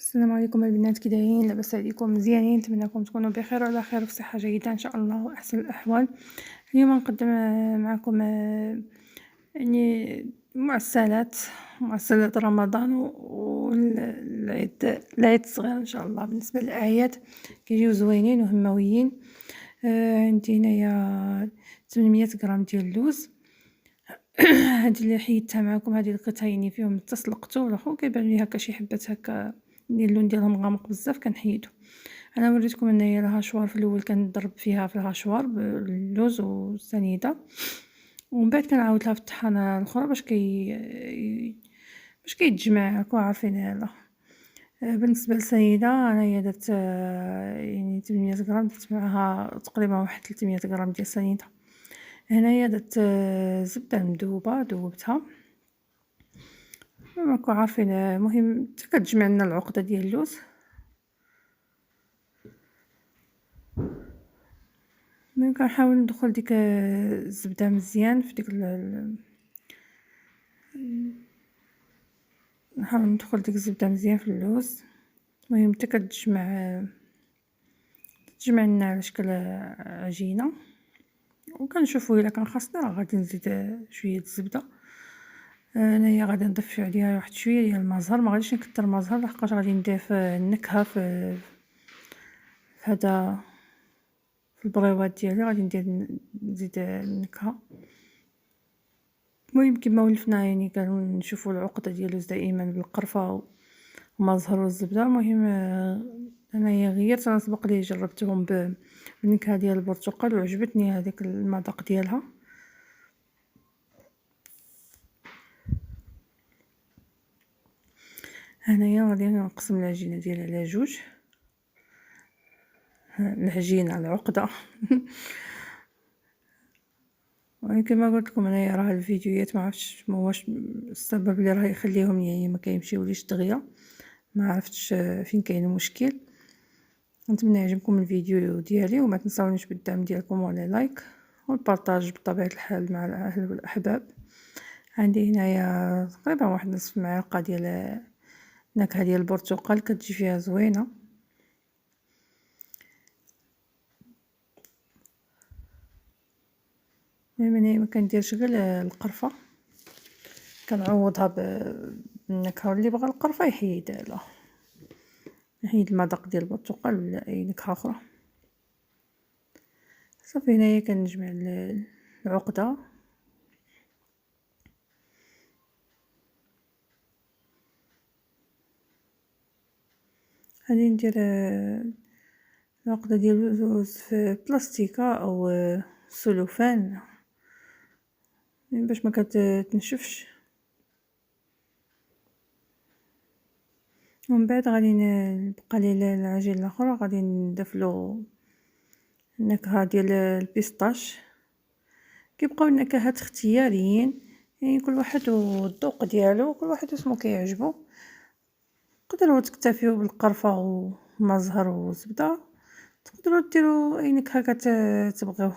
السلام عليكم البنات، كي دايرين؟ لاباس عليكم؟ مزيانين؟ نتمنىكم تكونوا بخير وعلى خير وفي صحه جيده ان شاء الله واحسن الاحوال. اليوم نقدم معكم يعني معسلات رمضان والعيد الصغير ان شاء الله. بالنسبه للاعياد كيجيو زوينين وهمويين. عندي هنايا 800 غرام ديال اللوز. هادي اللي حيدتها معكم، هادي لقيتها يعني فيهم تسلقتو الاخر كيبان لي هكا شي حبات هكا اللون ديالهم غامق بزاف كنحيدو. انا وريتكم انايا الهاشوار في الاول كنضرب فيها في الهاشوار باللوز والسنيده، ومن بعد كنعاود لها في الطحانه الاخرى باش كيتجمع راكم عارفين هذا. بالنسبه للسنيده انايا درت يعني 800 غرام، درت معها تقريبا واحد 300 غرام ديال السنيده. هنايا درت زبده مذوبه ذوبتها راكم عارفين. المهم حتى كتجمع لنا العقده ديال اللوز. ملي كنحاول ندخل ديك الزبده مزيان في ديك نحاول ندخل ديك الزبده مزيان في اللوز. المهم حتى كتجمع لنا على شكل عجينه، وكنشوفوا الا كان خاصنا راه غادي نزيد شويه الزبده. انايا غادي نضيف عليها واحد شويه ديال المزهر، ما غاديش نكثر المزهر لحقاش غادي نضيف النكهه في هذا في البريوات ديالي، غادي نزيد النكهه. المهم كما ولفنا يعني كنشوفوا العقده ديال اللوز دائما بالقرفه ومزهر والزبده. المهم انايا غيرت، انا سبق لي جربتهم بالنكهه ديال البرتقال وعجبتني هذيك المذاق ديالها. هنايا غادي نقسم العجينه ديالي على جوج، العجينه العقده. كما قلت لكم انايا راه الفيديوهات ما عرفتش واش السبب اللي راه يخليهم يعني ما كيمشيوليش دغيا، ما عرفتش فين كاين المشكل. نتمنى يعجبكم الفيديو ديالي، وما تنساونيش بالدعم ديالكم وعلى لايك والبارطاج بطبيعه الحال مع الاهل والاحباب. عندي هنايا تقريبا واحد نصف معلقه ديال نكهه ديال البرتقال كتجي فيها زوينه. المهم انا ما كنديرش غير القرفه، كنعوضها بالنكهه. اللي بغى القرفه يحيدها، لا يحيد المذاق ديال البرتقال ولا اي نكهه اخرى. صافي هنايا كنجمع العقده. غادي ندير العقده ديال اللوز في بلاستيكه او سلوفان باش ما كتنشفش. ومن بعد غادي نبقى لي العجين الاخر غادي نضيف له النكهه ديال البيستاش. كيبقاو النكهات اختياريين، يعني كل واحد والذوق ديالو، كل واحد اسمو كيعجبو. تقدروا تكتفيو بالقرفه والمزهر والزبده، تقدروا ديروا اي نكهه كتبغيو.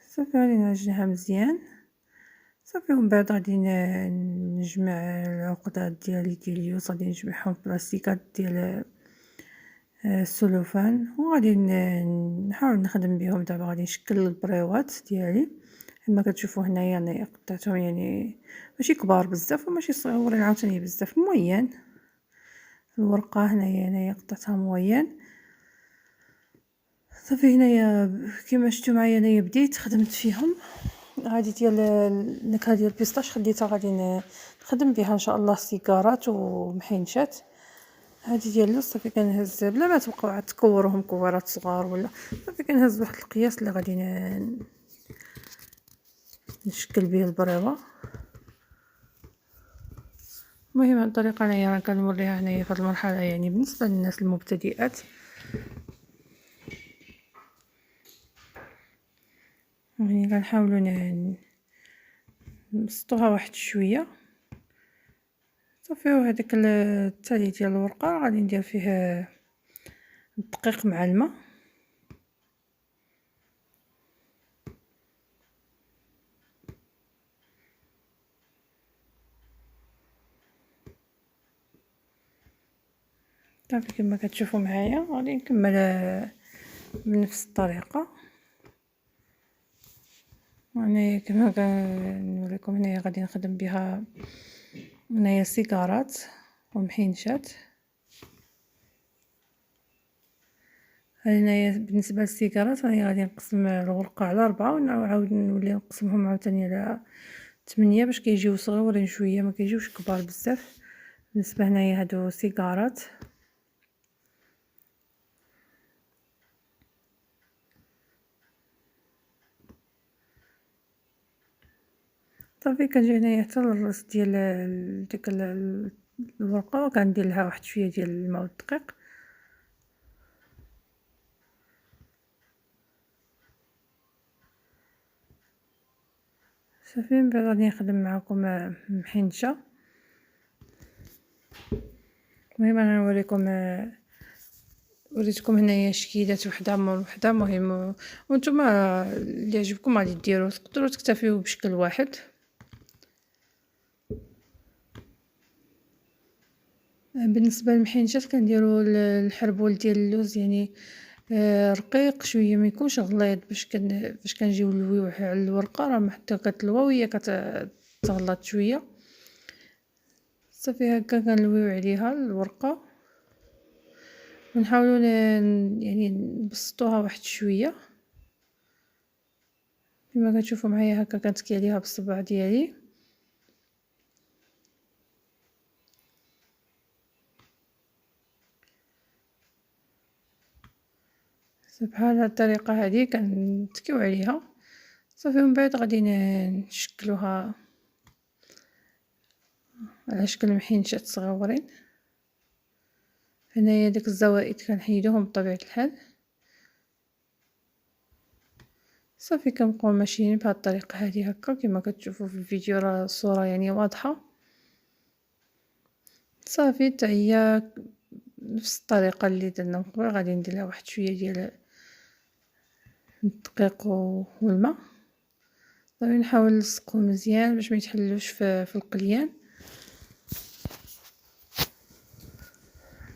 صافي غادي نعجنها مزيان. صافي ومن بعد غادي نجمع العقدات ديالي ديال اللوز، غادي نجمعهم في بلاستيكات ديال السلوفان، وغادي نحاول نخدم بهم. دابا غادي نشكل البريوات ديالي كما كتشوفوا هنايا. انا قطعتهم يعني ماشي كبار بزاف وماشي صغيورين عاوتاني بزاف، موين. الورقه هنايا قطعتها موين. صافي هنايا كما شفتوا معايا انايا بديت خدمت فيهم. هذه ديال النكهه ديال البيستاش خديتها غادي نخدم بها ان شاء الله سيجارات ومحينشات. هذه ديال اللوز صافي كنهز بلا ما تبقاو عاد تكوروهم كوارات صغار ولا، صافي كنهز واحد القياس اللي غادي نشكل به البريوه. المهم هاد الطريقه انايا كنوريها هنايا في هاد المرحله، يعني بالنسبه للناس المبتدئات. يعني كنحاولوا نبسطوها واحد شويه. صافي وهذاك التالي ديال الورقه غادي ندير فيه الدقيق مع الماء. صافي كما كتشوفوا معايا غادي نكمل بنفس الطريقه. هنايا كما كنوريكم هنايا غادي نخدم بها هنايا سيجارات ومحينشات. هنايا بالنسبه للسيجارات راني غادي نقسم الورقه على 4 ونعاود نولي نقسمهم عاوتاني على 8 باش كيجيو صغيورين شويه، ما كيجيوش كبار بزاف. بالنسبه هنايا هادو سيجارات صافي كنجي هنايا حتى للراس ديال ديك الورقه وكندير لها واحد شويه ديال الماء والدقيق. صافي من بعد غادي نخدم معكم محنشه. المهم انا نوريكم وريتكم هنايا شكيلات وحده مور وحده. مهم وانتم اللي يعجبكم غادي ديروا، تقدروا تكتفيو بشكل واحد. بالنسبه للمحينشات كنديروا الحربول ديال اللوز، يعني رقيق شويه، ما يكونش غليظ باش كنجيو نلويوه على الورقه، راه حتى كتلوى وهي كتغلط شويه. صافي هكا كنلويو عليها الورقه ونحاولوا يعني نبسطوها واحد شويه كما كتشوفوا معايا. هكا كنتكي عليها بالصبع ديالي. بحال هاد الطريقه هذه كنتكيو عليها. صافي من بعد غادي نشكلوها على شكل محينشات صغيورين. هنايا داك الزوائد كنحيدوهم بطبيعه الحال. صافي كنبقاو ماشيين بهاد الطريقه هذه هكا كما كتشوفوا في الفيديو، راه الصوره يعني واضحه. صافي حتى هي نفس الطريقه اللي درنا من قبل، غادي ندير لها واحد شويه ديال الدقيق والماء. صافي نحاول نلصقو مزيان باش ما يتحلوش في القليان.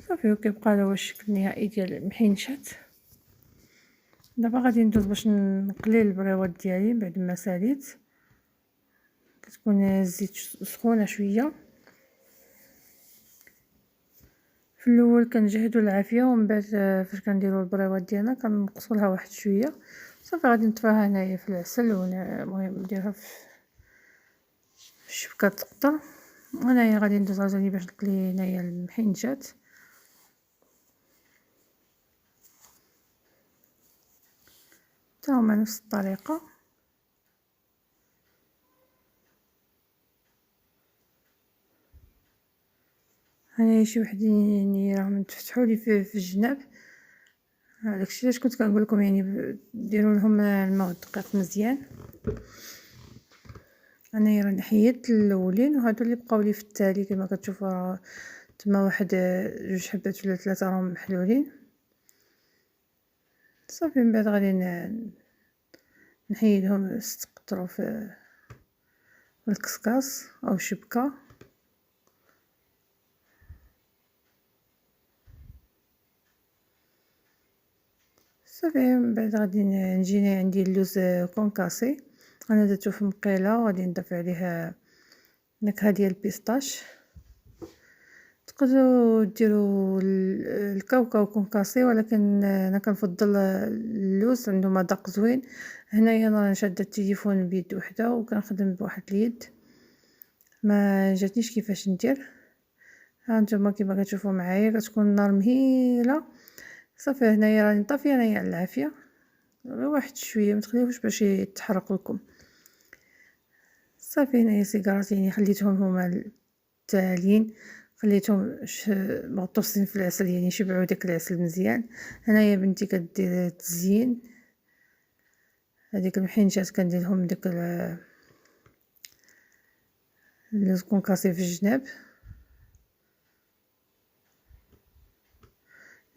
صافي وكيبقى هذا هو الشكل النهائي ديال المحينشات. دابا غادي ندوز باش نقلي البريوات ديالي بعد ما ساليت. كتكون الزيت سخونه شويه. في الاول كنجهدوا العافيه ومن بعد فاش كنديروا البريوات ديالنا كنقصوا لها واحد شويه. صافي غادي نطفيها هنايا في العسل، المهم نديرها في الشبكه تقطر. هنايا غادي ندوز عاوتاني باش نقلي هنايا المحينجات حتى هما نفس الطريقه. هنايا شي وحدين يعني راهم تفتحوا لي في الجناب، داكشي علاش كنت كنقول لكم يعني ديروا لهم الماء والدقيق مزيان. انايا راني حيدت الاولين وهادو اللي بقاو لي في التالي كما كتشوفوا راه تما واحد جوج حبات ولا ثلاثه راهم محلولين. صافي من بعد غادي نحيدهم يستقطروا في الكسكاس او الشبكه. صافي من بعد غادي نجي عندي اللوز كونكاسي، انا درتو في مقيله وغادي نضيف عليه نكهه ديال البيستاش. تقدروا ديروا الكاوكاو كونكاسي، ولكن انا كنفضل اللوز، عنده مذاق زوين. هنايا انا شاده التليفون بيد وحده وكنخدم بواحد اليد، ما جاتنيش كيفاش ندير. ها نتوما كما كتشوفوا معايا كتكون النار مهيله. صافي هنايا راني طافيه هنايا على العافيه، غير واحد شويه ما تخليوش باش يتحرق لكم. صافي هنايا سيجارات يعني خليتهم هما التالين، خليتهم مغطوسين في العسل يعني شبعوا داك العسل مزيان. هنايا بنتي كدير تزيين هذيك المحينشات، كندير لهم داك اللوز كونكاسي في الجناب.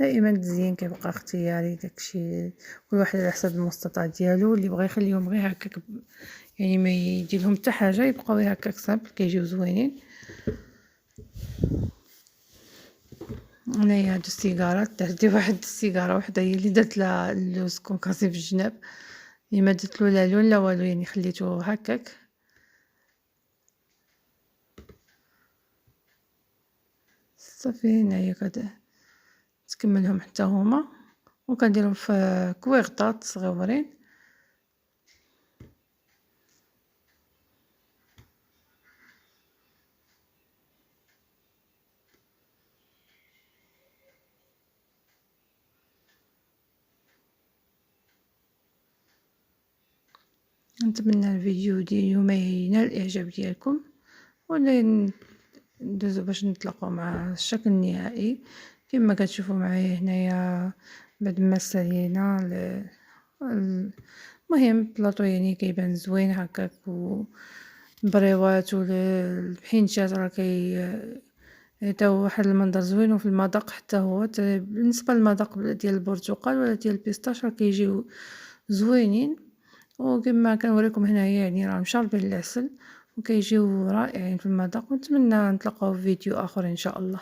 دائما التزيين كيبقى اختياري، داكشي كل واحد على حسب المستطاع ديالو. اللي بغى يخليهم غير هكاك يعني ما يدير لهم حتى حاجه، يبقاو غير هكاك صامبل كيجيو زوينين. هنايا هادو السيجارات، عندي واحد السيجارة وحدة هي اللي درت لها اللوز كونكاسي في الجناب، اللي ما درتلو لا لون لا والو، يعني خليته هكاك. صافي هنايا تكملهم حتى هما، وكنديرهم في كويغطات صغيورين. نتمنى الفيديو ديال اليوم ينال الاعجاب ديالكم، ولا ندوزو باش نطلقوا مع الشكل النهائي. كما كتشوفوا معايا هنايا بعد ما سالينا المهم بلاطو يعني كيبان زوين هكاك، وبريوات والبحينتات راه يعطيو واحد المنظر زوين، وفي المذاق حتى هو بالنسبه للمذاق ديال البرتقال ولا ديال البيستاش راه كيجيو زوينين. وكما كنوريكم هنايا يعني راهم شاربين العسل وكيجيو رائعين في المذاق. ونتمنى نتلاقاو في فيديو اخر ان شاء الله.